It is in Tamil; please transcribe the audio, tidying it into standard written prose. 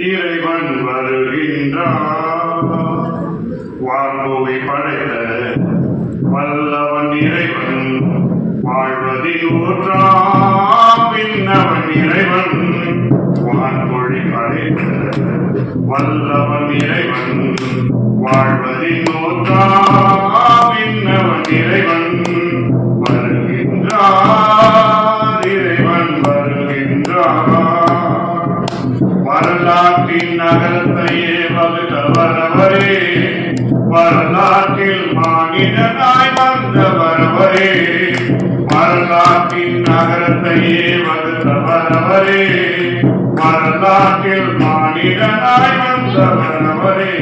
இறைவன் வருகின்றார். வாழ்வை படைத்த வல்லவன் இறைவன் வாழ்வதில் ஊற்றான் பின்னவன் இறைவன் வான்மொழி படைத்த வல்லவன் இறைவன் வாழ்வதில் ஊற்றான் பின்னவன் இறைவன் வருகின்றார். இறைவன் வருகின்றார். வரலாற்றின் நகரத்தையே வகுத்தவரவரே, வரலாற்றில் மாநிலனாய் வந்தவரவரே, வரலாற்றின் நகரத்தையே வகுத்தவரவரே, வரலாற்றில் மாநிலனாய் வந்தவரவரே,